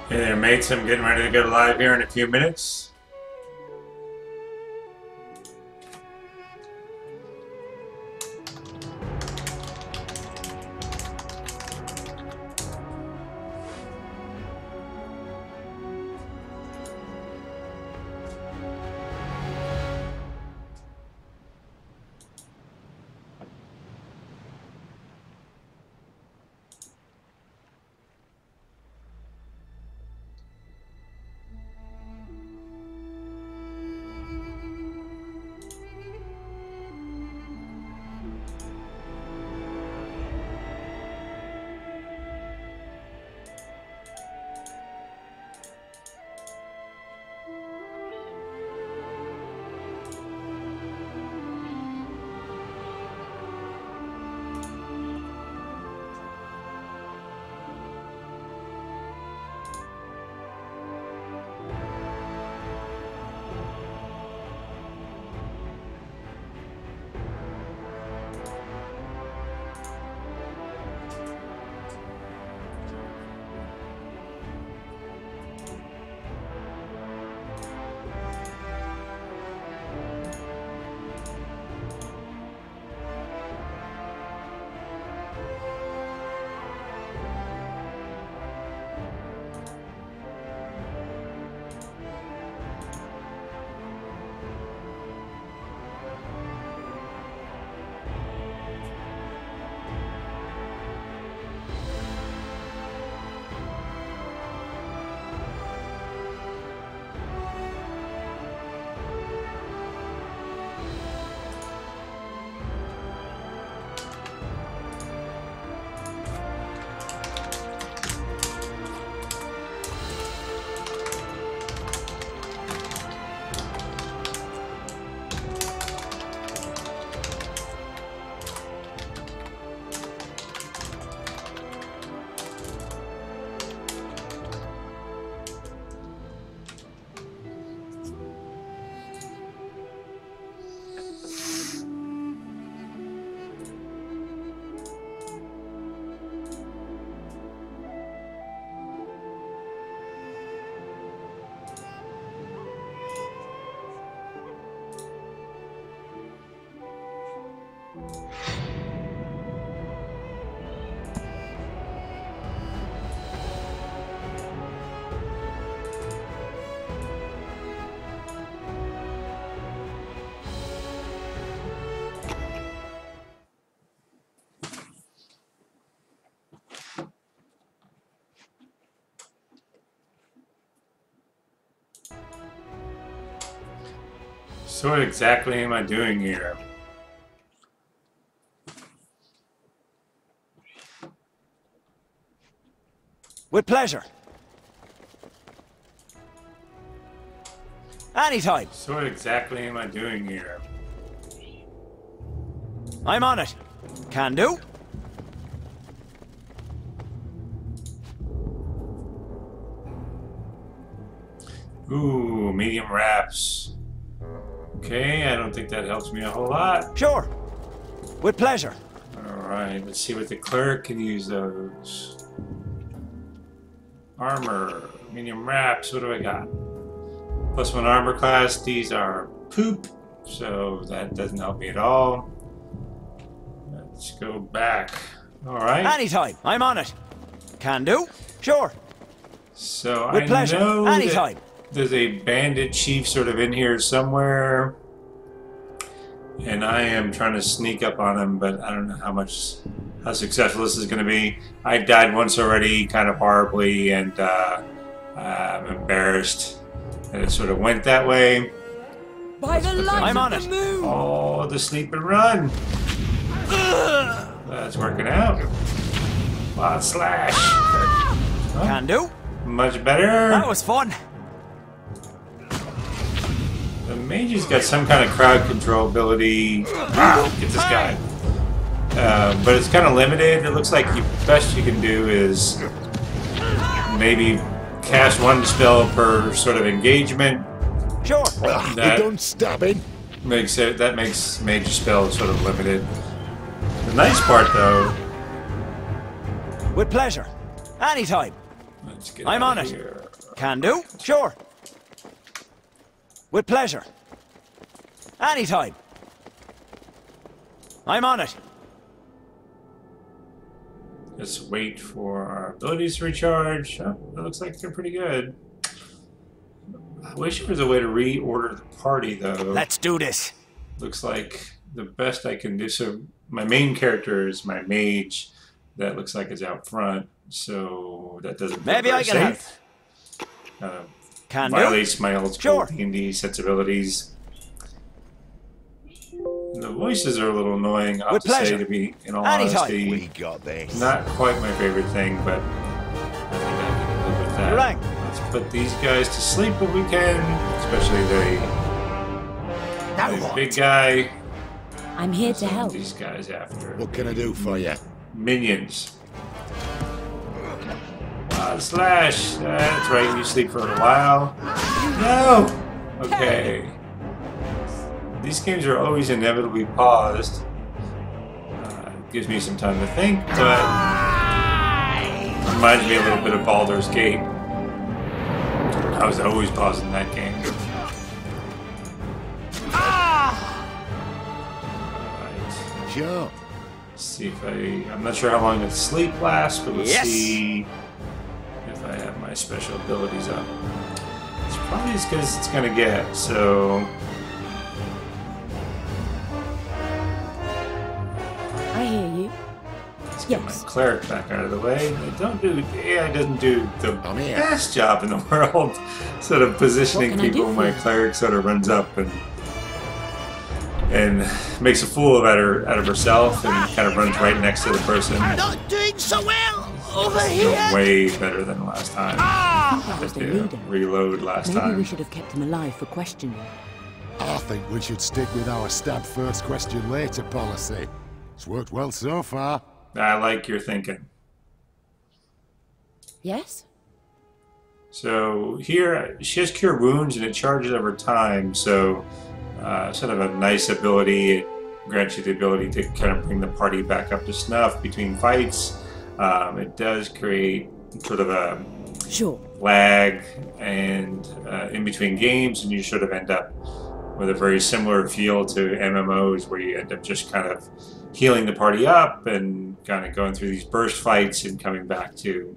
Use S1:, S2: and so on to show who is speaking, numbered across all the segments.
S1: Hey there, mates. I'm getting ready to go live here in a few minutes. So what exactly am I doing here?
S2: With pleasure. Anytime.
S1: So what exactly am I doing here?
S2: I'm on it. Can do.
S1: Ooh, medium wraps. Okay, I don't think that helps me a whole lot.
S2: Sure. With pleasure.
S1: Alright, let's see what the cleric can use those. Armor, medium wraps, what do I got? +1 armor class, these are poop, so that doesn't help me at all. Let's go back. Alright.
S2: Anytime. I'm on it. Can do. Sure.
S1: So
S2: With
S1: I
S2: pleasure.
S1: know
S2: Anytime.
S1: that there's a bandit chief sort of in here somewhere. And I am trying to sneak up on him, but I don't know how successful this is going to be. I died once already, kind of horribly, and I'm embarrassed that it sort of went that way.
S3: By the light
S2: I'm on
S3: of the
S2: it.
S3: moon!
S1: Oh, the sleep and run. That's working out. Wow, slash. Oh,
S2: Can do.
S1: much better.
S2: That was fun.
S1: The mage has got some kind of crowd control ability. Ah, get this guy. But it's kind of limited. It looks like the best you can do is maybe cast one spell per sort of engagement.
S2: Sure.
S1: That
S4: You don't stab him.
S1: makes mage spells sort of limited. The nice part, though,
S2: With pleasure. Anytime.
S1: Let's get
S2: I'm
S1: out
S2: on
S1: of
S2: it.
S1: here.
S2: Can do. Sure. With pleasure. Anytime. I'm on it.
S1: Let's wait for our abilities to recharge. Oh, it looks like they're pretty good. I wish there was a way to reorder the party, though.
S2: Let's do this.
S1: Looks like the best I can do. So my main character is my mage. That looks like it's out front. So that doesn't feel
S2: Maybe
S1: very
S2: I can help.
S1: safe.
S2: Can do.
S1: Violates my old school
S2: Sure.
S1: D&D sensibilities. The voices are a little annoying, I have
S2: With
S1: to say,
S2: pleasure.
S1: to be in all
S2: Anytime.
S1: honesty.
S4: We got this.
S1: Not quite my favorite thing, but I think I can live with that.
S2: Right.
S1: Let's put these guys to sleep if we can, especially the big guy.
S3: I'm here to
S1: Send
S3: help.
S1: these guys after.
S4: What can I do for you?
S1: Minions. Slash. That's right, you sleep for a while. No! Okay. These games are always inevitably paused. Gives me some time to think, but reminds me a little bit of Baldur's Gate. I was always pausing that game. Alright.
S4: Sure.
S1: See if I'm not sure how long the sleep lasts, but let's
S2: Yes.
S1: see if I have my special abilities up. It's probably as good as it's gonna get, so
S3: I hear you.
S1: let's get
S3: Yes.
S1: my cleric back out of the way. The AI doesn't do the
S4: I'm here.
S1: best job in the world, sort of positioning
S3: What can I do
S1: people.
S3: for
S1: My
S3: you?
S1: cleric sort of runs up and makes a fool out of herself and kind of runs right next to the person.
S4: Not doing so well over
S1: Doing way better than last time.
S3: That was the
S1: Yeah,
S3: leader.
S1: reload last
S3: Maybe
S1: time.
S3: we should have kept him alive for questioning.
S5: I think we should stick with our stab first, question later policy. It's worked well so far.
S1: I like your thinking.
S3: Yes?
S1: So here, she has Cure Wounds and it charges over time, so sort of a nice ability. It grants you the ability to kind of bring the party back up to snuff between fights. It does create sort of a
S3: Sure.
S1: lag and in between games, and you sort of end up with a very similar feel to MMOs where you end up just kind of healing the party up and kind of going through these burst fights and coming back to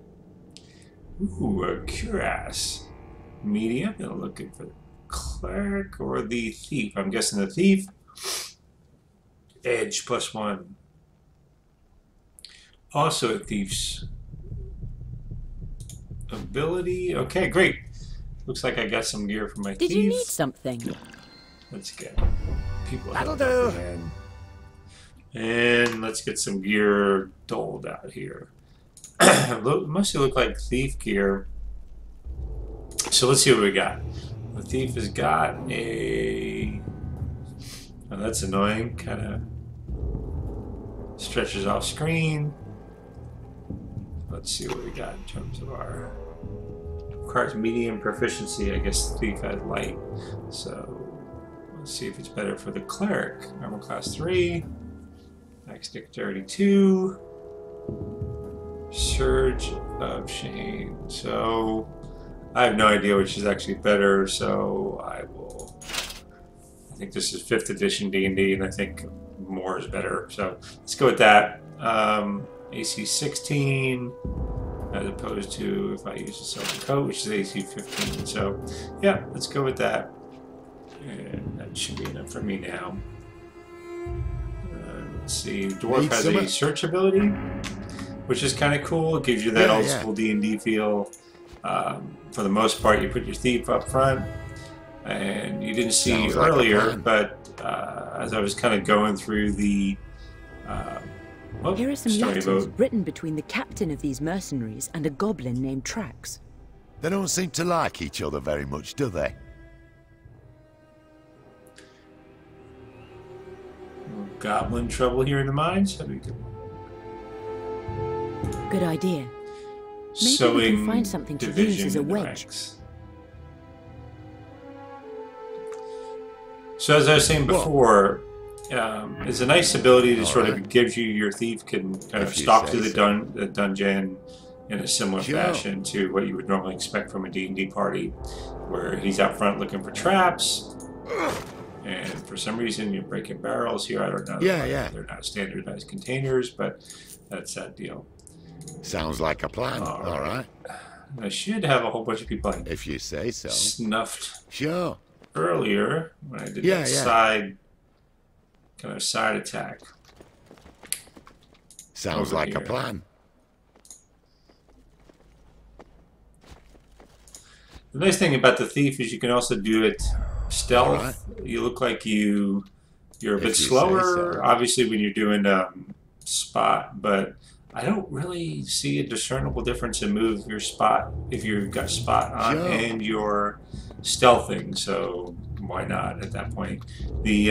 S1: a cuirass. Medium, and looking for the cleric or the thief. I'm guessing the thief. Edge +1. Also a thief's ability. Okay, great. Looks like I got some gear for my
S3: Did
S1: thief.
S3: you need something?
S1: Let's get people.
S4: That'll
S1: help
S4: do.
S1: again. And let's get some gear doled out here. Mostly look like thief gear. So let's see what we got. The thief has got a. Oh, that's annoying. Kind of stretches off screen. Let's see what we got in terms of our. Requires medium proficiency. I guess thief has light. So let's see if it's better for the cleric. Armor class 3. Max dexterity 2. Surge of Shame. So I have no idea which is actually better, so I think this is 5th edition D&D, and I think more is better. So let's go with that. AC 16, as opposed to if I use a silver coat, which is AC 15. So yeah, let's go with that. And that should be enough for me now. Let's see, Dwarf
S5: Need
S1: has
S5: some-
S1: a search ability, which is kind of cool. It gives you that
S5: Yeah,
S1: old
S5: yeah.
S1: school D&D feel. For the most part, you put your thief up front, and you didn't see
S5: Sounds like a
S1: earlier,
S5: plan.
S1: but as I was kind of going through the
S3: Here are some
S1: story
S3: letters
S1: about
S3: written between the captain of these mercenaries and a goblin named Trax.
S5: They don't seem to like each other very much, do they?
S1: goblin trouble here in the mines. How do we do?
S3: Good idea. Maybe we
S1: Sewing
S3: can find something to use
S1: division
S3: as a
S1: in the
S3: wedge.
S1: ranks. So as I was saying before, it's a nice ability to sort of gives you your thief can kind of
S5: If you
S1: stalk
S5: say
S1: through the,
S5: so.
S1: the dungeon in a similar
S4: Sure.
S1: fashion to what you would normally expect from a D&D party, where he's out front looking for traps, and for some reason you're breaking barrels here. I don't know.
S4: Yeah.
S1: They're not standardized containers, but that's that deal.
S4: Sounds like a plan.
S1: All
S4: All right.
S1: I should have a whole bunch of people I
S4: If you say so.
S1: snuffed
S4: Sure.
S1: earlier when I did
S4: Yeah,
S1: that
S4: yeah.
S1: side attack.
S4: Sounds
S1: Over
S4: like a
S1: here.
S4: plan.
S1: The nice thing about the thief is you can also do it stealth.
S4: Alright.
S1: You look like you're a
S4: If
S1: bit
S4: you say
S1: slower,
S4: so.
S1: obviously, when you're doing spot, but I don't really see a discernible difference in move your spot if you've got spot on
S4: Sure.
S1: and you're stealthing. So why not at that point? The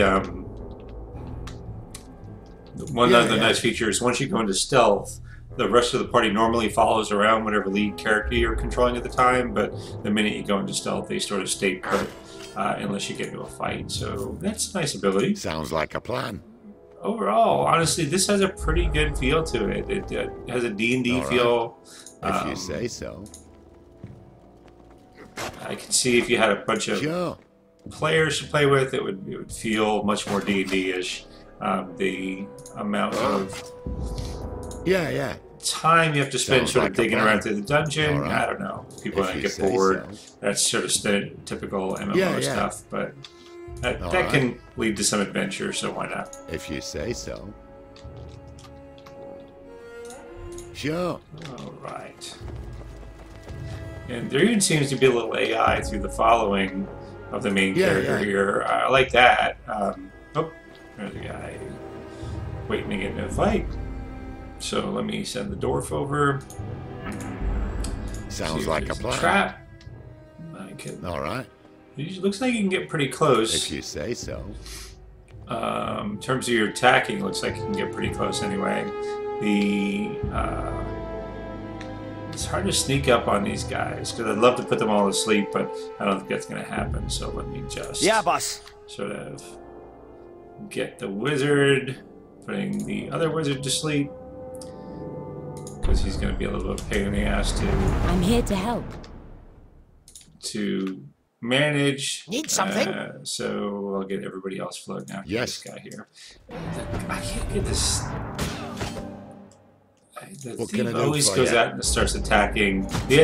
S1: one
S4: Yeah,
S1: other
S4: yeah.
S1: nice feature is once you go into stealth, the rest of the party normally follows around whatever lead character you're controlling at the time, but the minute you go into stealth, they sort of stay put unless you get into a fight. So that's a nice ability.
S4: Sounds like a plan.
S1: Overall, honestly, this has a pretty good feel to it. It has a D&D
S4: All right.
S1: feel.
S4: If you say so.
S1: I can see if you had a bunch of
S4: Sure.
S1: players to play with, it would feel much more D&D-ish. The amount of
S4: Yeah.
S1: time you have to spend
S4: Sounds
S1: sort
S4: like
S1: of
S4: a
S1: digging
S4: plan.
S1: around through the dungeon.
S4: All right.
S1: I don't know. People
S4: If
S1: might
S4: you
S1: get
S4: say
S1: bored.
S4: so.
S1: That's sort of typical MMO
S4: Yeah, yeah.
S1: stuff, but that
S4: All
S1: can lead to some adventure, so why not?
S4: If you say so. Sure.
S1: All right. And there even seems to be a little AI through the following of the main
S4: Yeah,
S1: character
S4: yeah.
S1: here. I like that. Oh, there's a guy waiting to get into a fight. So let me send the dwarf over. See
S4: Sounds
S1: if
S4: like a
S1: there's
S4: plan.
S1: Trap. I can.
S4: All right.
S1: It looks like you can get pretty close.
S4: If you say so.
S1: In terms of your attacking, looks like you can get pretty close anyway. It's hard to sneak up on these guys because I'd love to put them all to sleep, but I don't think that's going to happen. So let me just
S2: Yeah, boss.
S1: sort of get the wizard, putting the other wizard to sleep because he's going to be a little bit of a pain in the ass
S3: I'm here to help.
S1: to manage.
S4: Need something?
S1: So I'll get everybody else floating after
S4: Yes.
S1: this guy here. I can't get this. The
S4: What can I
S1: thief
S4: do
S1: always
S4: for
S1: goes
S4: ya?
S1: out and starts attacking. The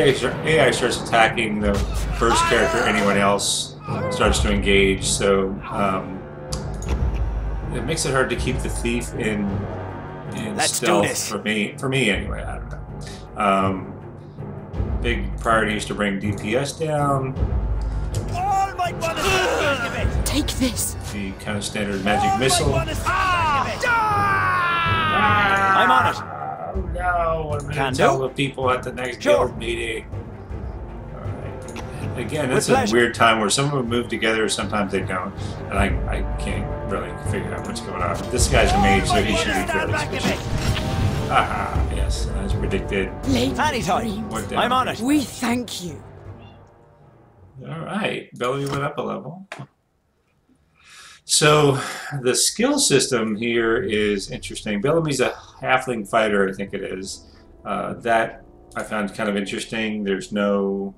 S1: AI starts attacking the first character anyone else starts to engage. So it makes it hard to keep the thief in
S2: Let's do
S1: stealth
S2: this.
S1: for me anyway. I don't know. Big priority is to bring DPS down.
S2: All my bonuses.
S3: Take this.
S1: The kind of standard magic missile.
S2: I'm on it.
S1: Oh no! What am I
S2: Can
S1: going to tell
S2: do.
S1: the people at the next
S2: Sure.
S1: guild meeting? Alright. Again,
S2: With
S1: it's a
S2: pleasure.
S1: weird time where some of them move together, sometimes they don't, and I can't really figure out what's going on. This guy's a mage, so he should be fairly sufficient. Ah, yes, as predicted.
S3: Lady
S2: Anytime.
S3: Dreams,
S1: Went down.
S2: I'm on it.
S3: we thank you.
S1: Alright, Bellamy went up a level. So the skill system here is interesting. Bellamy's a halfling fighter, I think it is. That I found kind of interesting. There's no...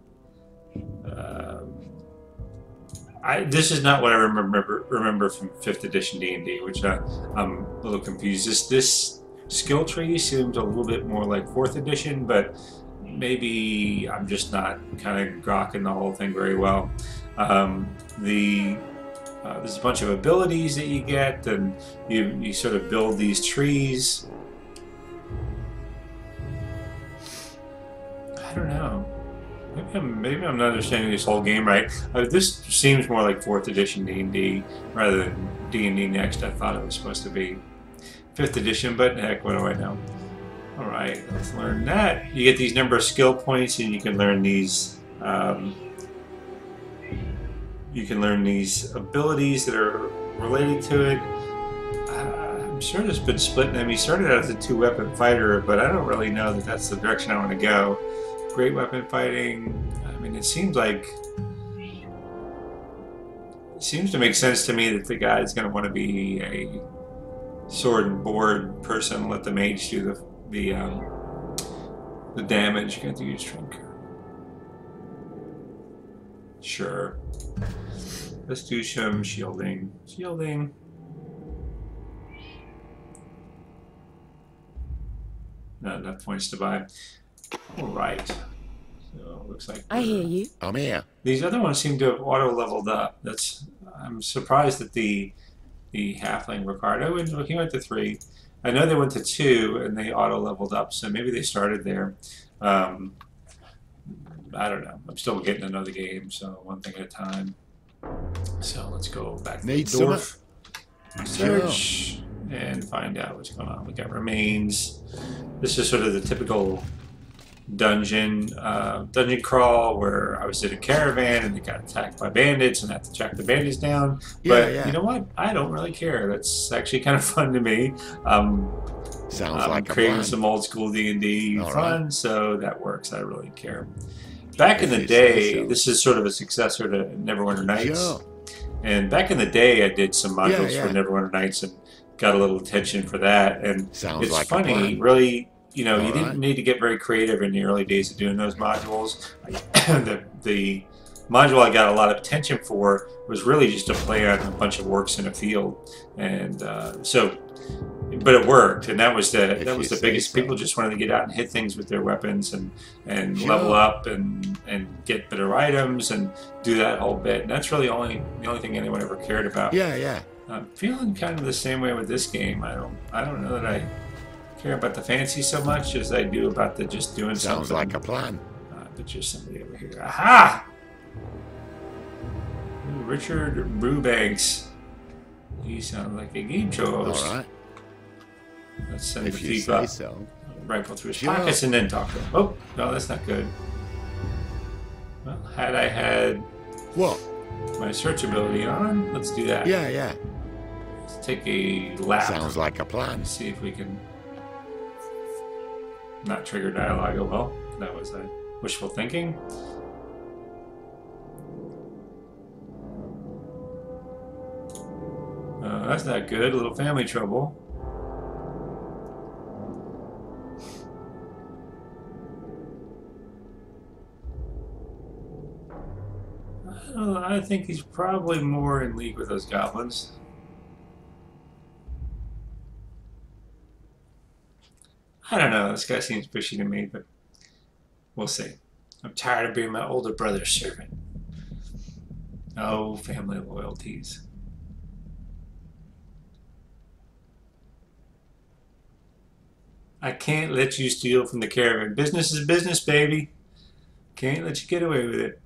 S1: this is not what I remember from 5th edition D&D, which I'm a little confused. This skill tree seems a little bit more like 4th edition, but maybe I'm just not kind of grokking the whole thing very well. There's a bunch of abilities that you get, and you sort of build these trees. I don't know. Maybe I'm not understanding this whole game right. This seems more like 4th edition D&D rather than D&D Next. I thought it was supposed to be 5th edition, but heck, what do I know? Alright, let's learn that. You get these number of skill points, and you can learn these abilities that are related to it. I'm sure there's been splitting them. He started out as a 2-weapon fighter, but I don't really know that that's the direction I want to go. Great weapon fighting. I mean, it seems to make sense to me that the guy's going to want to be a sword and board person. Let the mage do the the damage. You got to use Trinker. Sure. Let's do some shielding. Shielding. Not enough points to buy. All right. So it looks like
S3: I hear you.
S4: I'm here.
S1: these other ones seem to have auto leveled up. I'm surprised that the halfling Ricardo he went to 3. I know they went to 2 and they auto leveled up, so maybe they started there. I don't know. I'm still getting to know the game, so one thing at a time. So let's go back to
S4: Need
S1: the dwarf. Search and find out what's going on. We got remains. This is sort of the typical dungeon crawl where I was in a caravan and they got attacked by bandits and I had to track the bandits down. But you know what? I don't really care. That's actually kind of fun to me.
S4: Sounds
S1: I'm
S4: like a
S1: creating
S4: plan.
S1: some old school D&D
S4: All
S1: fun,
S4: right.
S1: so that works. I really care. Back in
S4: If
S1: the
S4: you say
S1: day,
S4: so.
S1: this is sort of a successor to Neverwinter Nights.
S4: Sure.
S1: And back in the day, I did some modules
S4: Yeah,
S1: for Neverwinter Nights and got a little attention for that. And
S4: Sounds
S1: it's
S4: like a
S1: funny,
S4: plan.
S1: really, you know, you
S4: All
S1: didn't
S4: right.
S1: need to get very creative in the early days of doing those modules. the module I got a lot of attention for was really just to play on a bunch of works in a field. And but it worked, and that was the
S4: you
S1: biggest.
S4: say so.
S1: People just wanted to get out and hit things with their weapons and
S4: Sure.
S1: level up and get better items and do that whole bit. And that's really the only thing anyone ever cared about.
S4: Yeah.
S1: I'm feeling kind of the same way with this game. I don't know that I care about the fancy so much as I do about the just doing
S4: Sounds
S1: something.
S4: like a plan.
S1: But just somebody over here. Aha! Ooh, Richard Brubanks. He sounds like a game show
S4: All
S1: host.
S4: right.
S1: Let's send the
S4: If you
S1: thief
S4: say
S1: up.
S4: so.
S1: Rifle through his
S4: Sure.
S1: pockets and then talk to him. Oh, no, that's not good. Well, had I had
S4: What?
S1: my search ability on, let's do that.
S4: Yeah.
S1: Let's take a lap.
S4: Sounds like a plan.
S1: Let's see if we can not trigger dialogue. Oh well, that was wishful thinking. That's not good. A little family trouble. I think he's probably more in league with those goblins. I don't know. This guy seems pushy to me, but we'll see. I'm tired of being my older brother's servant. Oh, family loyalties. I can't let you steal from the caravan. Business is business, baby. Can't let you get away with it.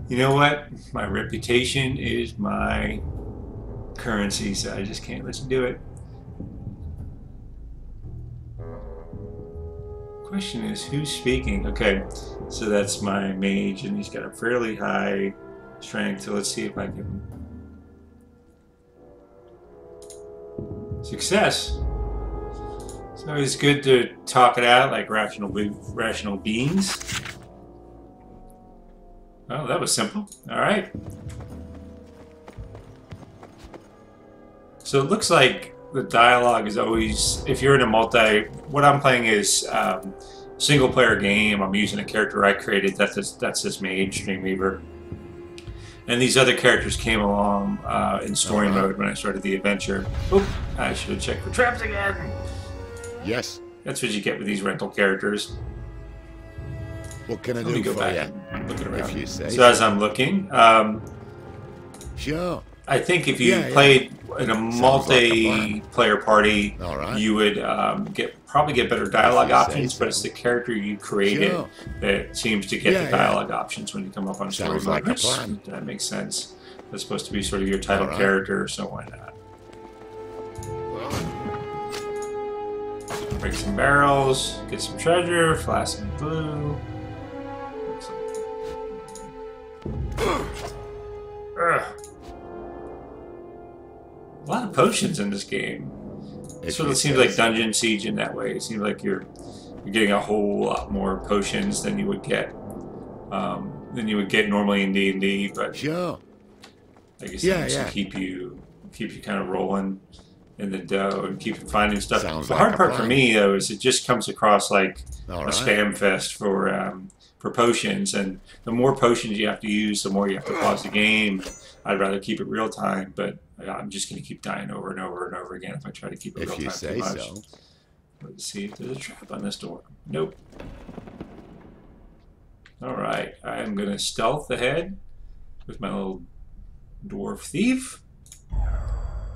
S1: You know what? My reputation is my currency, so I just can't let you do it. Question is, who's speaking? Okay, so that's my mage, and he's got a fairly high strength, so let's see if I can... Success! It's always good to talk it out like rational beings. Oh, that was simple. All right. So it looks like the dialogue is always, if you're in a what I'm playing is single player game. I'm using a character I created. That's this mage, Dreamweaver. And these other characters came along in story mode when I started the adventure. Oop, I should have checked for traps again.
S4: Yes.
S1: That's what you get with these rental characters.
S4: What can I
S1: Let me
S4: do
S1: go
S4: for
S1: back
S4: you?
S1: and look around.
S4: If you say
S1: So as I'm looking,
S4: Sure.
S1: I think if you
S4: Yeah.
S1: played in a
S4: Sounds like a
S1: multiplayer party,
S4: All right.
S1: you would probably get better dialogue
S4: If you say
S1: options, but
S4: so.
S1: it's the character you created
S4: Sure.
S1: that seems to get
S4: Yeah,
S1: the dialogue options when you come up on story
S4: Sounds
S1: mode.
S4: like a
S1: which-
S4: plan.
S1: That makes sense. That's supposed to be sort of your title
S4: All right.
S1: character, so why not? Break some barrels, get some treasure, flask of glue. Ugh. A lot of potions in this game. It
S4: If
S1: sort
S4: you
S1: of seems
S4: say
S1: like
S4: so.
S1: Dungeon Siege in that way. It seems like you're getting a whole lot more potions than you would get normally in D&D. But
S4: Sure.
S1: I guess
S4: Yeah,
S1: it makes
S4: yeah.
S1: you keep you kind of rolling in the dough and keep finding stuff.
S4: Sounds
S1: The
S4: like
S1: hard
S4: a
S1: part for
S4: plan.
S1: me though is it just comes across like
S4: All
S1: a
S4: right.
S1: spam fest for potions, and the more potions you have to use, the more you have to pause the game. I'd rather keep it real time, but I'm just going to keep dying over and over and over again if I try to keep it
S4: If
S1: real
S4: you
S1: time
S4: say
S1: too much.
S4: so.
S1: Let's see if there's a trap on this door. Nope. Alright, I'm going to stealth ahead with my little dwarf thief.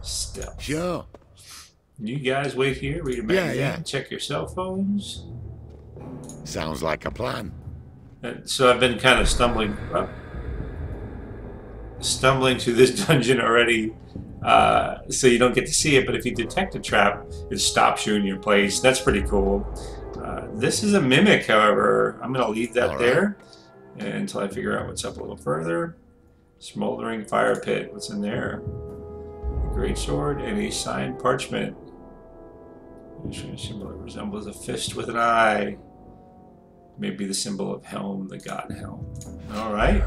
S1: Stealth.
S4: Sure.
S1: You guys wait here, read a
S4: Yeah,
S1: magazine,
S4: yeah.
S1: check your cell phones.
S4: Sounds like a plan.
S1: And so I've been kind of stumbling through this dungeon already, so you don't get to see it, but if you detect a trap, it stops you in your place. That's pretty cool. This is a mimic, however. I'm going to leave that
S4: All right.
S1: there until I figure out what's up a little further. Smoldering fire pit. What's in there? A great sword and a signed parchment. A symbol that resembles a fist with an eye. Maybe the symbol of Helm, the god Helm. All right.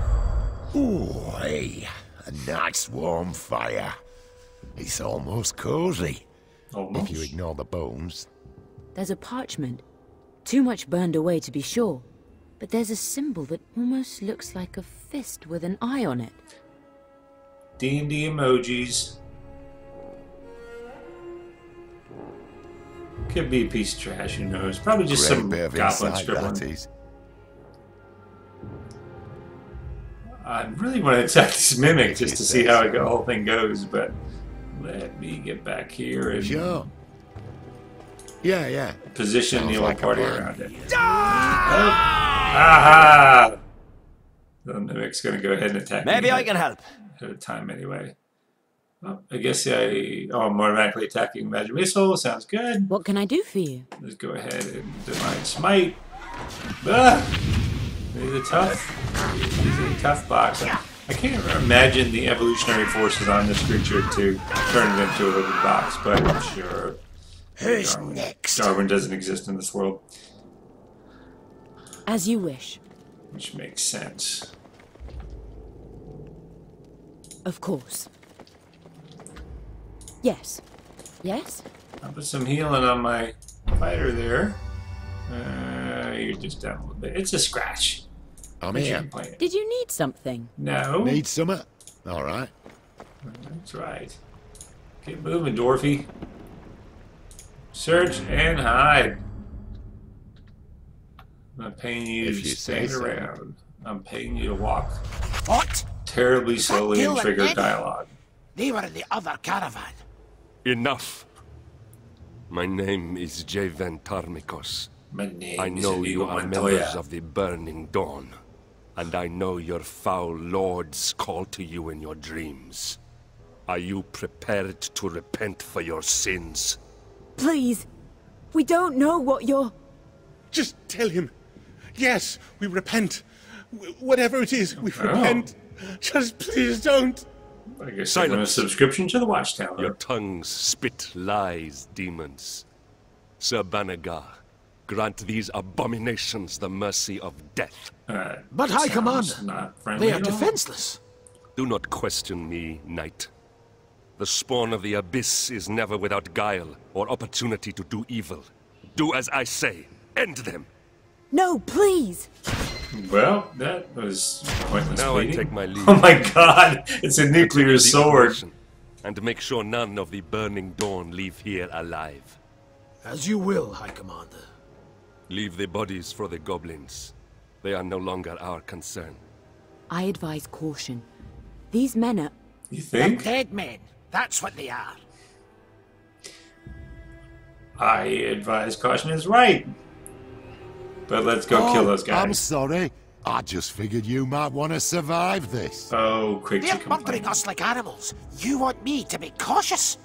S4: Ooh, hey, a nice warm fire. It's almost cozy.
S1: Almost.
S4: If you ignore the bones.
S3: There's a parchment. Too much burned away to be sure. But there's a symbol that almost looks like a fist with an eye on it.
S1: D&D emojis. Could be a piece of trash, who knows? Probably just
S4: Great
S1: some
S4: bit of
S1: goblin
S4: insight, that
S1: scribbling.
S4: is.
S1: I really want to attack this mimic
S4: If
S1: just
S4: you
S1: to
S4: say
S1: see how
S4: so.
S1: the whole thing goes, but let me get back here and
S4: Sure. Yeah, yeah.
S1: position
S4: Sounds
S1: the old
S4: like a
S1: party
S4: plan.
S1: around it. Oh. Aha! The mimic's going to go ahead and attack me.
S2: Maybe I can help.
S1: At a time anyway. Well, I guess I'm automatically attacking Magic Missile. Sounds good.
S3: What can I do for you?
S1: Let's go ahead and Divine Smite. Ah! These are tough box. I can't imagine the evolutionary forces on this creature to turn it into a living box, but I'm sure
S4: Who's next?
S1: Darwin doesn't exist in this world,
S3: As you wish.
S1: which makes sense.
S3: Of course. Yes. Yes?
S1: I'll put some healing on my fighter there. You're just down a little bit. It's a scratch.
S4: I'm
S1: But you
S4: here.
S1: can play it.
S3: Did you need something?
S1: No.
S4: Need summer? All right.
S1: That's right. Get moving, Dwarfy. Search and hide. I'm not paying you
S4: If
S1: to
S4: you say
S1: stand
S4: so.
S1: around. I'm paying you to walk
S6: What?
S1: terribly
S6: that
S1: slowly and
S6: Gil and
S1: trigger
S6: Eddie?
S1: dialogue.
S6: They were in the other caravan.
S7: Enough. My name is Javen Tarmikos.
S1: My name
S7: I
S1: is
S7: know
S1: Inigo
S7: you are
S1: Montoya.
S7: members of the Burning Dawn, and I know your foul lords call to you in your dreams. Are you prepared to repent for your sins?
S3: Please. We don't know what you're...
S8: Just tell him. Yes, we repent. Whatever it is, we repent. Just please don't.
S1: I guess I'm a
S7: Silence.
S1: subscription to the Watchtower.
S7: Your tongues spit lies, demons. Sir Banagar, grant these abominations the mercy of death.
S6: But High
S1: sounds
S6: Commander,
S1: not friendly
S6: they are
S1: at all.
S6: defenseless.
S7: Do not question me, knight. The spawn of the abyss is never without guile or opportunity to do evil. Do as I say. End them.
S3: No, please.
S1: Well, that was pointless
S7: Now I
S1: pleading.
S7: take my leave.
S1: Oh my god, it's a nuclear
S7: The
S1: sword.
S7: operation, and make sure none of the Burning Dawn leave here alive.
S6: As you will, High Commander.
S7: Leave the bodies for the goblins. They are no longer our concern.
S3: I advise caution. These men are...
S1: You
S6: They're
S1: think?
S6: dead men. That's what they are.
S1: I advise caution is right. But let's go kill those
S5: I'm
S1: guys.
S5: sorry. I just figured you might want to survive this.
S1: Oh, creature
S6: They're
S1: complaint.
S6: murdering us like animals. You want me to be cautious?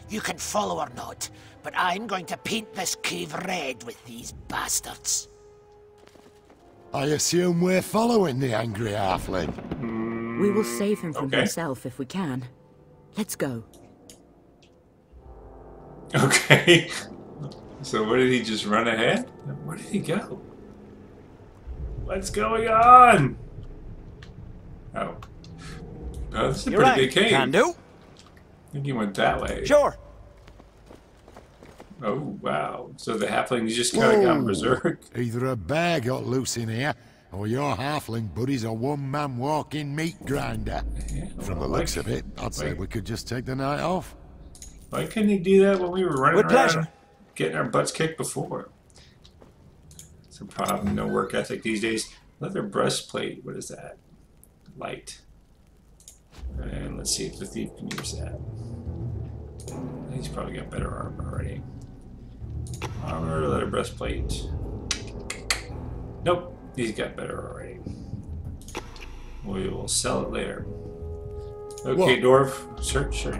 S6: You can follow or not, but I'm going to paint this cave red with these bastards.
S5: I assume we're following the angry halfling.
S3: We will save him from
S1: Okay.
S3: himself if we can. Let's go.
S1: Okay. So where did he just run ahead? Where did he go? What's going on? Oh. Oh, this is a
S2: You're
S1: pretty
S2: right.
S1: big cave.
S2: Can do.
S1: I think he went that way.
S2: Sure.
S1: Oh, wow. So the halflings just kind of gone
S5: Whoa.
S1: berserk.
S5: Either a bear got loose in here, or your halfling buddy's a one-man walking meat grinder.
S1: Yeah,
S5: From the
S1: well,
S5: looks of it, I'd say
S1: wait.
S5: we could just take the night off.
S1: Why couldn't he do that when we were running
S2: With
S1: around
S2: pleasure.
S1: getting our butts kicked before? It's a problem. No work ethic these days. Leather breastplate. What is that? Light. And let's see if the thief can use that. He's probably got better armor already. Armor, leather breastplate. Nope, he's got better already. We will sell it later. Okay,
S5: What?
S1: dwarf. Search.
S5: Sure.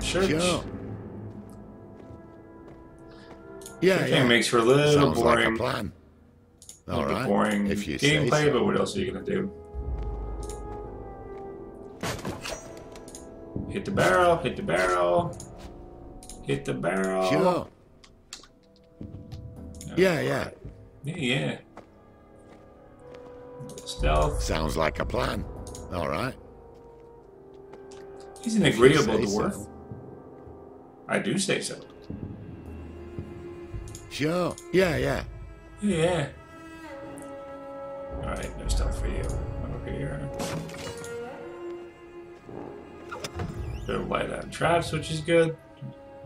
S5: Yeah,
S1: Everything
S5: yeah.
S1: makes for a little
S5: Sounds like a
S1: boring.
S5: plan.
S1: A
S5: All
S1: little bit
S5: right.
S1: boring
S5: If you say
S1: gameplay,
S5: so.
S1: but what else are you gonna do? Hit the barrel, hit the barrel, hit the barrel.
S5: Sure. Yeah, yeah.
S1: Yeah. Stealth.
S5: Sounds like a plan. All right.
S1: He's an
S5: If you
S1: agreeable
S5: say
S1: dwarf.
S5: so.
S1: I do say so.
S5: Sure. Yeah, yeah.
S1: Yeah. Alright, no stuff for you. Over here. Bit of light on traps, which is good.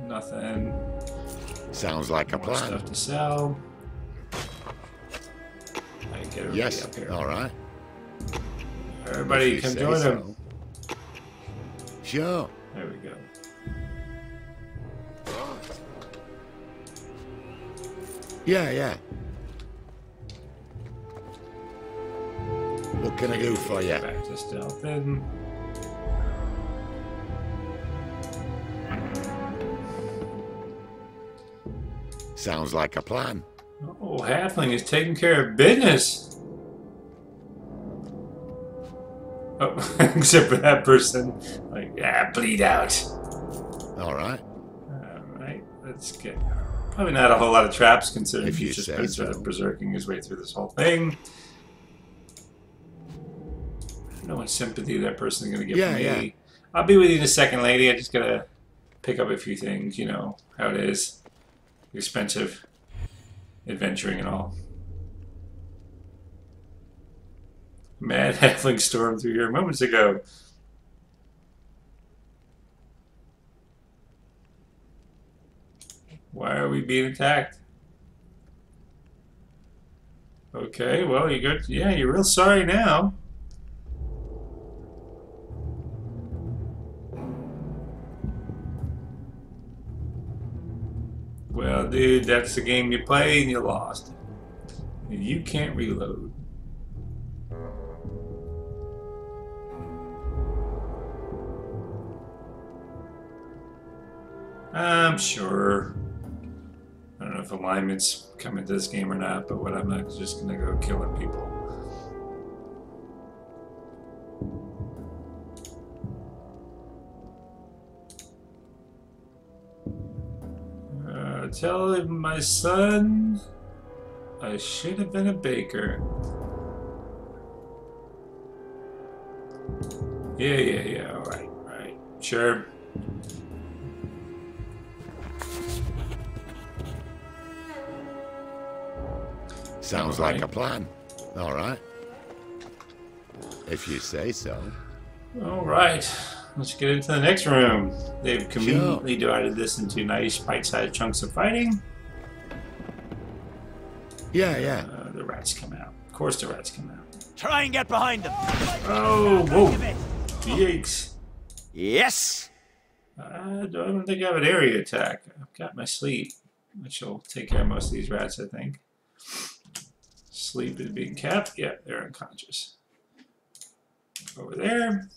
S1: Nothing.
S5: Sounds like a
S1: More
S5: plan.
S1: stuff to sell. I get everybody
S5: Yes.
S1: up here.
S5: All right.
S1: Everybody,
S5: If you
S1: come
S5: say
S1: join
S5: so.
S1: him.
S5: Sure.
S1: There we go.
S5: Yeah, yeah. What can I do for you?
S1: Back to stealth then.
S5: Sounds like a plan.
S1: Oh, Halfling is taking care of business. Oh, except for that person. Like, yeah, bleed out.
S5: All right.
S1: Alright, let's get... Probably not a whole lot of traps, considering
S5: If you
S1: he's just
S5: say
S1: been sort
S5: so.
S1: of berserking his way through this whole thing. I don't know what sympathy that person is going to get
S5: Yeah,
S1: from me.
S5: yeah.
S1: I'll be with you in a second, lady. I just gotta pick up a few things, you know how it is. Expensive adventuring and all. Mad halfling stormed through here moments ago. Why are we being attacked? Okay, well, you good? Yeah, you're real sorry now. Well, dude, that's the game you play and you lost. And you can't reload. I'm sure. I don't know if alignments come into this game or not, but what I'm not just gonna go killing people. Tell him, my son, I should have been a baker. Yeah, alright, sure.
S5: Sounds like a plan. All right. If you say so.
S1: Alright, let's get into the next room. They've conveniently divided this into nice bite-sized chunks of fighting.
S5: Yeah, yeah.
S1: The rats come out. Of course the rats come out.
S2: Try and get behind them.
S1: Oh, whoa. Yikes.
S2: Yes.
S1: I don't think I have an area attack. I've got my sleep, which will take care of most of these rats, I think. Sleep is being capped. Yeah, they're unconscious. Over there.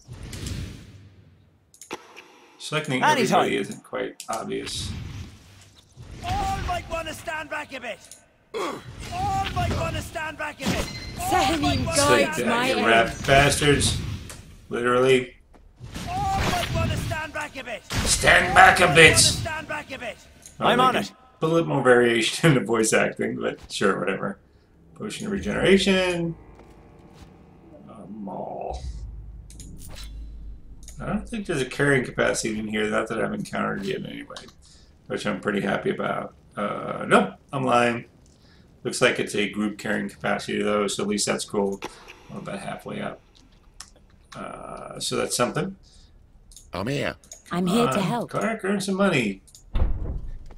S1: Selecting everybody isn't quite obvious.
S2: All might want to stand back a bit. All might want to stand back a bit.
S3: Sehenim
S1: Take
S3: guides
S1: that,
S3: my
S1: you
S3: aim.
S1: rat bastards. Literally.
S2: All might want to stand back a bit.
S1: Stand back a bit!
S2: Stand back a bit.
S1: I'm on it. Put a little more variation in the voice acting, but sure, whatever. Potion of regeneration. Maul. I don't think there's a carrying capacity in here, not that I've encountered yet anyway, which I'm pretty happy about. Nope, I'm lying. Looks like it's a group carrying capacity though, so at least that's cool. I'm about halfway up. So that's something.
S4: I'm here.
S3: I'm here to help.
S1: Clark, earn some money.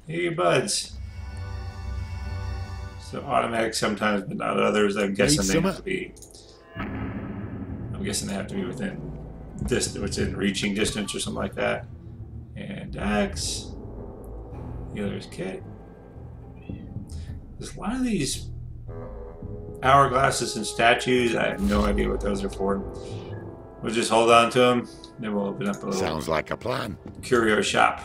S1: Here you buds. So automatic sometimes, but not others. I'm guessing they have to be. I'm guessing they have to be within within reaching distance or something like that. And Dax. Healer's kit. There's a lot of these hourglasses and statues. I have no idea what those are for. We'll just hold on to them. Then we'll open up a little
S4: Sounds like a plan.
S1: curio shop.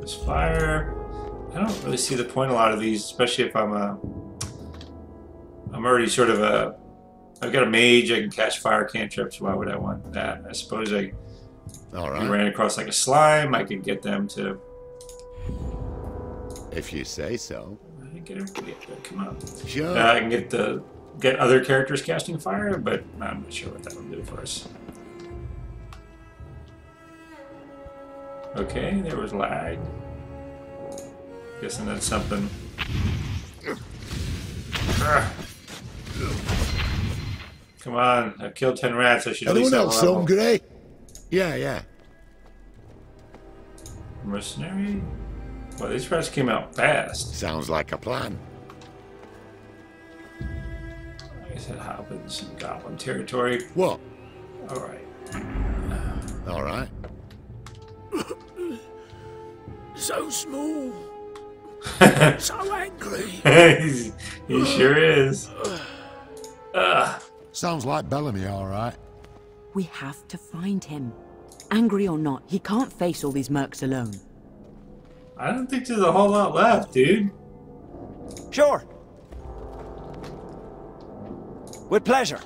S1: This fire. I don't really see the point of a lot of these, especially if I'm already sort of I've got a mage. I can cast fire cantrips. Why would I want that? I suppose I ran across like a slime. I could get them to.
S4: If you say so.
S1: I can get everybody up there. Come on.
S4: Sure.
S1: I can get other characters casting fire, but I'm not sure what that will do for us. Okay, there was lag. Guessing that's something. Come on, I've killed 10 rats. I should at least
S4: Anyone
S1: have a
S4: else
S1: level.
S4: hungry? Yeah.
S1: Mercenary? Well, these rats came out fast.
S4: Sounds like a plan.
S1: I guess that happens in goblin territory.
S4: What?
S1: Alright.
S4: Alright.
S6: So small. So angry.
S1: He sure is.
S5: Sounds like Bellamy, all right.
S3: We have to find him. Angry or not, he can't face all these mercs alone.
S1: I don't think there's a whole lot left, dude.
S2: Sure. With pleasure.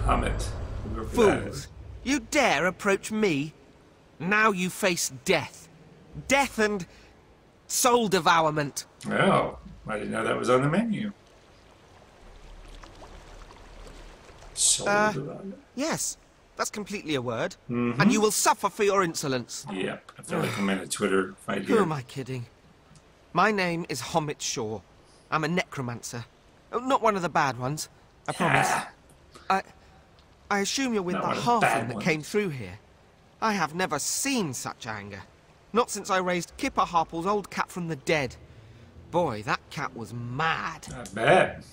S1: Hummet.
S9: Fools! You dare approach me? Now you face death. Death and soul devourment.
S1: Oh, I didn't know that was on the menu. Soul development.
S9: Yes, that's completely a word. And you will suffer for your insolence.
S1: Yep, I feel like I'm in a Twitter fight
S9: Who
S1: here.
S9: am I kidding? My name is Homit Shaw. I'm a necromancer. Oh, not one of the bad ones, I promise. I assume you're with
S1: Not
S9: the
S1: one of the bad
S9: halfling that
S1: ones.
S9: came through here. I have never seen such anger. Not since I raised Kipper Harple's old cat from the dead. Boy, that cat was mad.
S1: Not bad.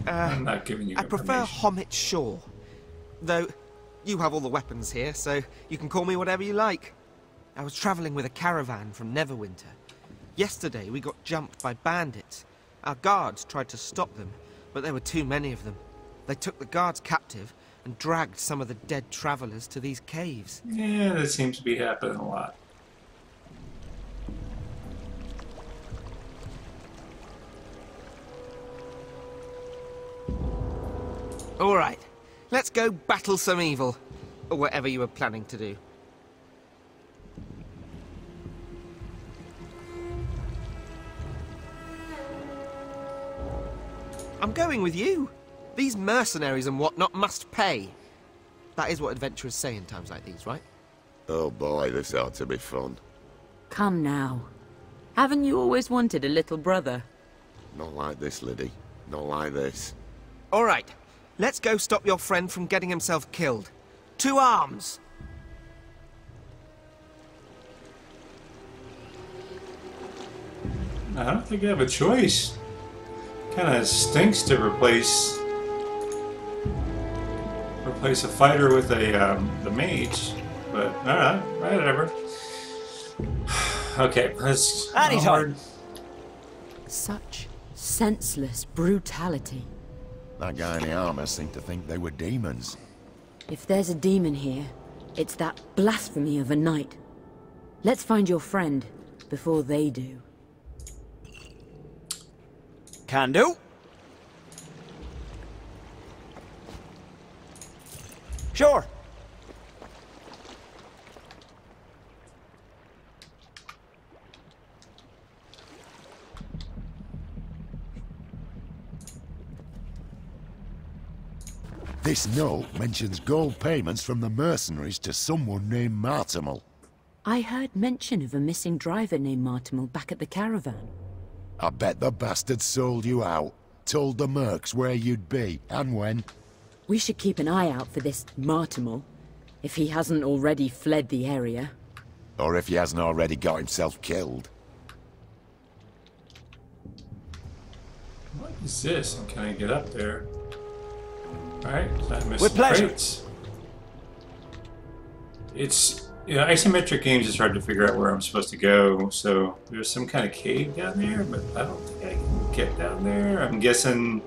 S1: I'm not giving you
S9: I prefer
S1: information.
S9: Homit Shaw. Though, you have all the weapons here, so you can call me whatever you like. I was travelling with a caravan from Neverwinter. Yesterday, we got jumped by bandits. Our guards tried to stop them, but there were too many of them. They took the guards captive and dragged some of the dead travellers to these caves.
S1: Yeah, that seems to be happening a lot.
S9: All right, let's go battle some evil, or whatever you were planning to do. I'm going with you. These mercenaries and whatnot must pay. That is what adventurers say in times like these, right?
S4: Oh boy, this ought to be fun.
S3: Come now. Haven't you always wanted a little brother?
S4: Not like this, Liddy. Not like this.
S9: All right, let's go stop your friend from getting himself killed. To arms!
S1: I don't think I have a choice. Kind of stinks to replace a fighter with the mage, but all right, whatever. Okay, let's.
S2: Anytime.
S3: Such senseless brutality.
S5: That guy in the armor seemed to think they were demons.
S3: If there's a demon here, it's that blasphemy of a knight. Let's find your friend before they do.
S2: Can do. Sure.
S5: This note mentions gold payments from the mercenaries to someone named Martimal.
S3: I heard mention of a missing driver named Martimal back at the caravan.
S5: I bet the bastard sold you out, told the mercs where you'd be, and when.
S3: We should keep an eye out for this Martimal, if he hasn't already fled the area.
S5: Or if he hasn't already got himself killed.
S1: What is this? And can I get up there? Alright, I missed
S2: With
S1: some
S2: pleasure.
S1: crates. It's, you know, isometric games, it's hard to figure out where I'm supposed to go. So there's some kind of cave down there, but I don't think I can get down there. I'm guessing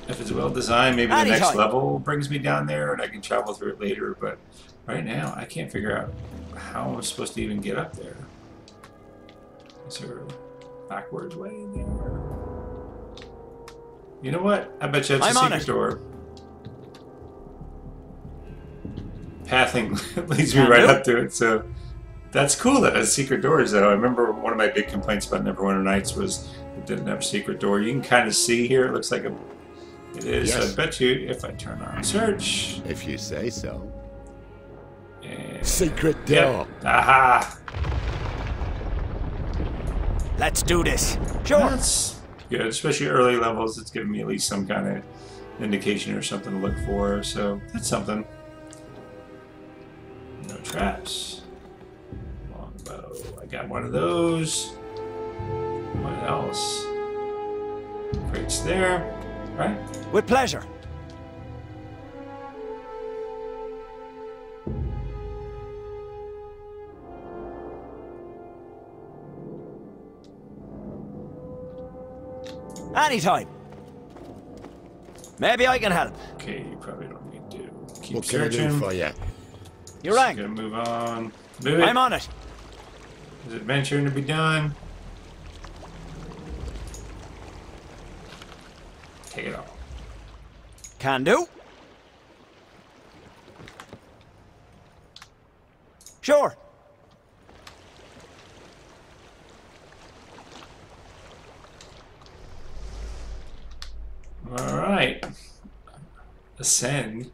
S1: if it's well designed, maybe the next level brings me down there and I can travel through it later. But right now, I can't figure out how I'm supposed to even get up there. Is there a backwards way in there? You know what? I bet you it's a secret door. Pathing leads me right up to it, so that's cool that it has secret doors, though. I remember one of my big complaints about Neverwinter Nights was it didn't have a secret door. You can kind of see here, it looks like it is.
S4: Yes.
S1: So I bet you if I turn on search.
S4: If you say so.
S1: And,
S5: Secret door.
S1: yep. Aha!
S2: Let's do this. Sure.
S1: That's good, especially early levels. It's giving me at least some kind of indication or something to look for, so that's something. No traps. Longbow. I got one of those. What else? Crates there. Right?
S2: With pleasure. Anytime. Maybe I can help.
S1: Okay, you probably don't need to keep
S4: What can I
S1: searching.
S4: do for you?
S2: You rang.
S1: Gonna move on. Move it.
S2: I'm on it.
S1: There's adventuring to be done. Take it all.
S2: Can do. Sure.
S1: Alright. Ascend.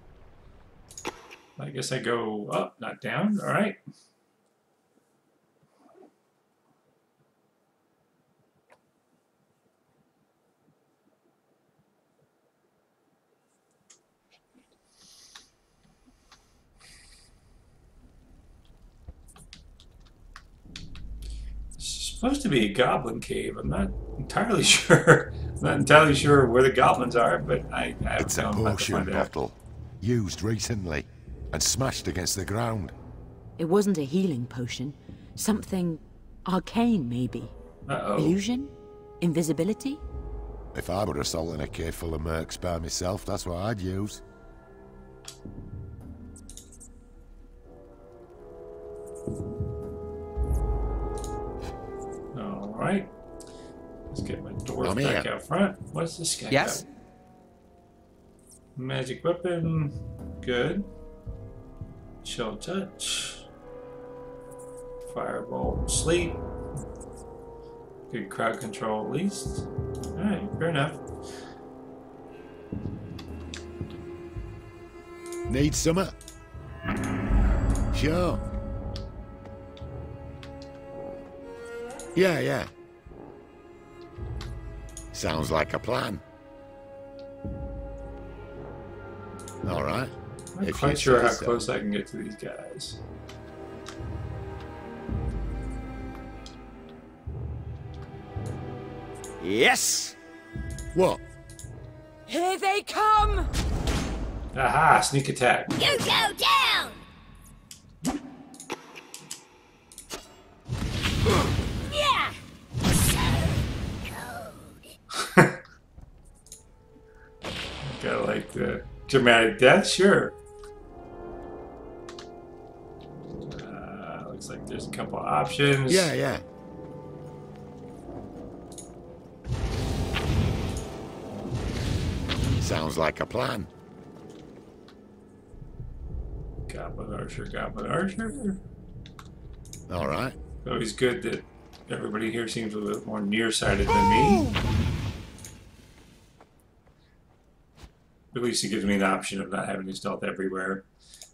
S1: I guess I go up, not down. Alright. It's supposed to be a goblin cave. I'm not entirely sure. I'm not entirely sure where the goblins are, but I have
S5: It's a
S1: I'm about to
S5: potion
S1: find out.
S5: bottle. Used recently. And smashed against the ground.
S3: It wasn't a healing potion. Something arcane, maybe.
S1: Uh-oh.
S3: Illusion? Invisibility?
S5: If I were assaulting a cave full of mercs by myself, that's what I'd use.
S1: Alright. Let's get my dwarf
S4: I'm
S1: back
S4: here.
S1: out front. What's this guy
S9: Yes?
S1: got? Magic weapon. Good. Chill touch. Firebolt sleep. Good crowd control at least. Alright, fair enough.
S5: Need summer? Sure.
S4: Yeah. Sounds like a plan. All right.
S1: I'm not
S4: If
S1: quite
S4: you
S1: sure
S4: say
S1: how
S4: so.
S1: close I can get to these guys.
S2: Yes.
S4: What?
S3: Here they come!
S1: Aha! Sneak attack.
S10: You go down! Yeah!
S1: Gotta like the dramatic death, sure. Looks like there's a couple options.
S4: Yeah. Sounds like a plan.
S1: Goblin Archer.
S4: All right.
S1: Always good that everybody here seems a little more nearsighted than me. At least it gives me an option of not having to stealth everywhere.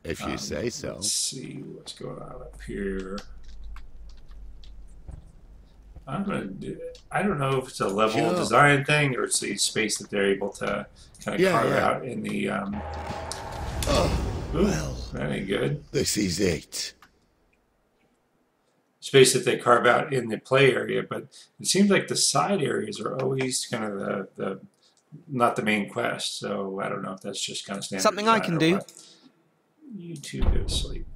S4: If you say so.
S1: Let's see what's going on up here. I don't know if it's a level design thing or it's the space that they're able to kind of carve out in the. Well, that ain't good.
S4: This is it.
S1: Space that they carve out in the play area, but it seems like the side areas are always kind of the not the main quest. So I don't know if that's just kind of standard.
S9: Something I can do.
S1: You two go to sleep.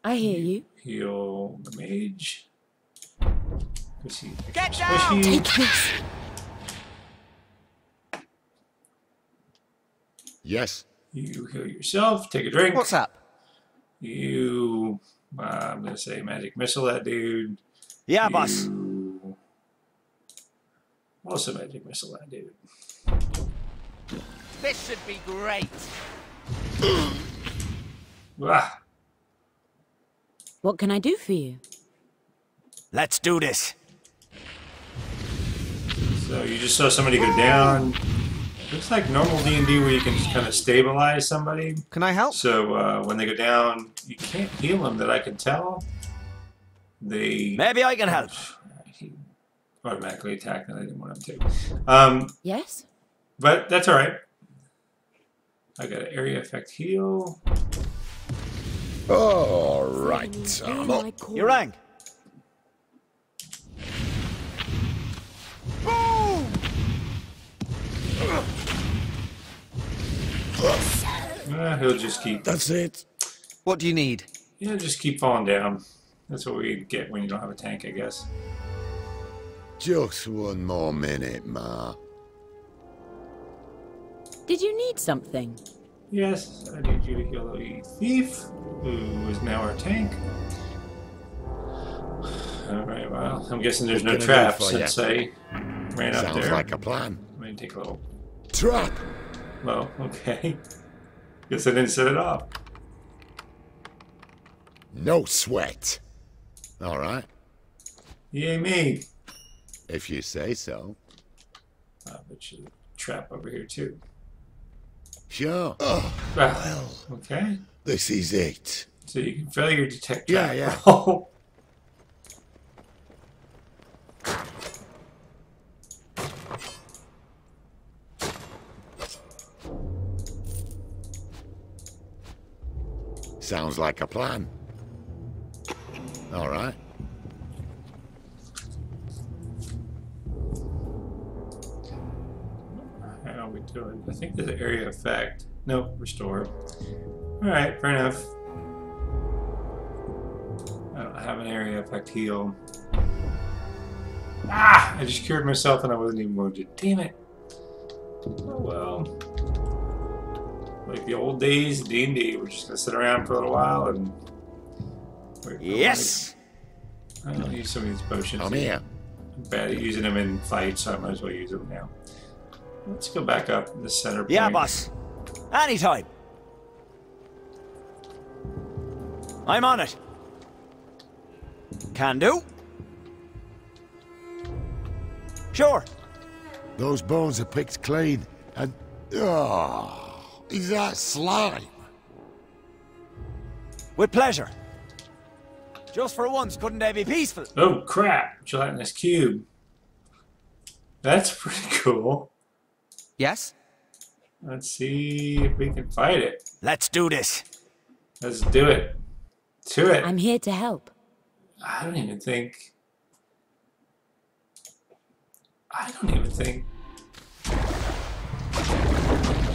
S3: I hear you.
S1: Heal the mage.
S2: Get down!
S3: Take this.
S4: Yes.
S1: You heal yourself. Take a drink.
S9: What's up?
S1: You, I'm gonna say magic missile that dude.
S2: Yeah, boss.
S1: Also magic missile that dude.
S2: This should be great.
S1: Ah.
S3: What can I do for you?
S2: Let's do this.
S1: So you just saw somebody go down. Looks like normal D&D where you can just kind of stabilize somebody.
S9: Can I help?
S1: So when they go down, you can't heal them that I can tell. They
S2: Maybe I can help.
S1: He automatically attacked and I didn't want him to.
S3: Yes?
S1: But that's alright. I got an area effect heal.
S4: All right. I'm up.
S2: You rang. Boom!
S1: He'll just keep.
S4: That's it.
S9: What do you need?
S1: Yeah, just keep falling down. That's what we get when you don't have a tank, I guess.
S4: Just one more minute, Ma.
S3: Did you need something?
S1: Yes, I need you to heal the thief, who is now our tank. Alright, well, I'm guessing there's no traps since I ran up there.
S4: Sounds like a plan.
S1: Let me take a little.
S4: Trap!
S1: Well, okay. Guess I didn't set it off.
S4: No sweat. All right.
S1: Yay me.
S4: If you say so.
S1: I'll bet you a trap over here too.
S4: Sure.
S1: Well, okay.
S4: This is it.
S1: So you can fail your detect
S4: Yeah,
S1: trap.
S4: yeah.
S1: roll.
S4: Sounds like a plan. All right.
S1: How are we doing? I think there's an area effect. Nope, restore. Alright, fair enough. I don't have an area effect heal. Ah! I just cured myself and I wasn't even wounded. Damn it. Oh well. Like the old days of D&D, we're just gonna sit around for a little while and wait for
S2: Yes!
S1: light. I'll use some of these potions.
S4: I'm here.
S1: I'm bad at using them in fights, so I might as well use them now. Let's go back up to the center point.
S2: Yeah, boss. Anytime. I'm on it. Can do. Sure.
S5: Those bones are picked clean, and... Oh, is that slime?
S2: With pleasure. Just for once, couldn't they be peaceful?
S1: Oh crap! Gelatinous cube. That's pretty cool.
S9: Yes?
S1: Let's see if we can fight it.
S2: Let's do this.
S1: Let's do it. To it.
S3: I'm here to help.
S1: I don't even think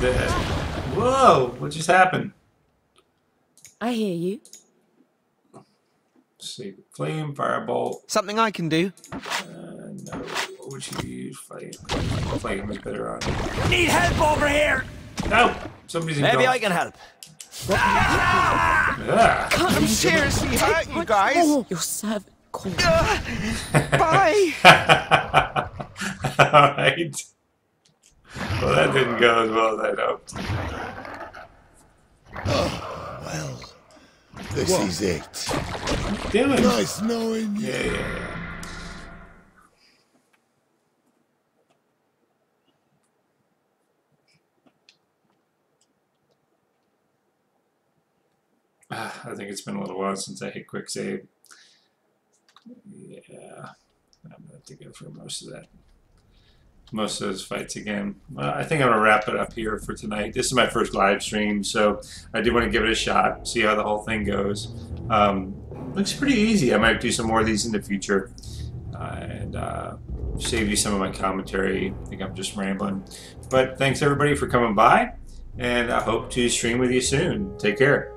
S1: that. Whoa! What just happened?
S3: I hear you.
S1: Let's see. Flame, firebolt.
S9: Something I can do.
S1: No. What would you use? Flame. Flame is better on.
S2: Need help over here.
S1: No! Somebody's in
S2: Maybe I can help.
S1: Ah.
S9: I'm seriously hurt, you guys.
S3: Oh, your servant called.
S9: Bye.
S1: Alright. Well, that didn't go as well as I'd hoped.
S4: Well, this is it.
S1: Doing?
S4: Nice knowing you.
S1: I think it's been a little while since I hit quick save. Yeah, I'm going to have to go through most of those fights again. I think I'm going to wrap it up here for tonight. This is my first live stream, so I did want to give it a shot, see how the whole thing goes. Looks pretty easy. I might do some more of these in the future and save you some of my commentary. I think I'm just rambling. But thanks everybody for coming by, and I hope to stream with you soon. Take care.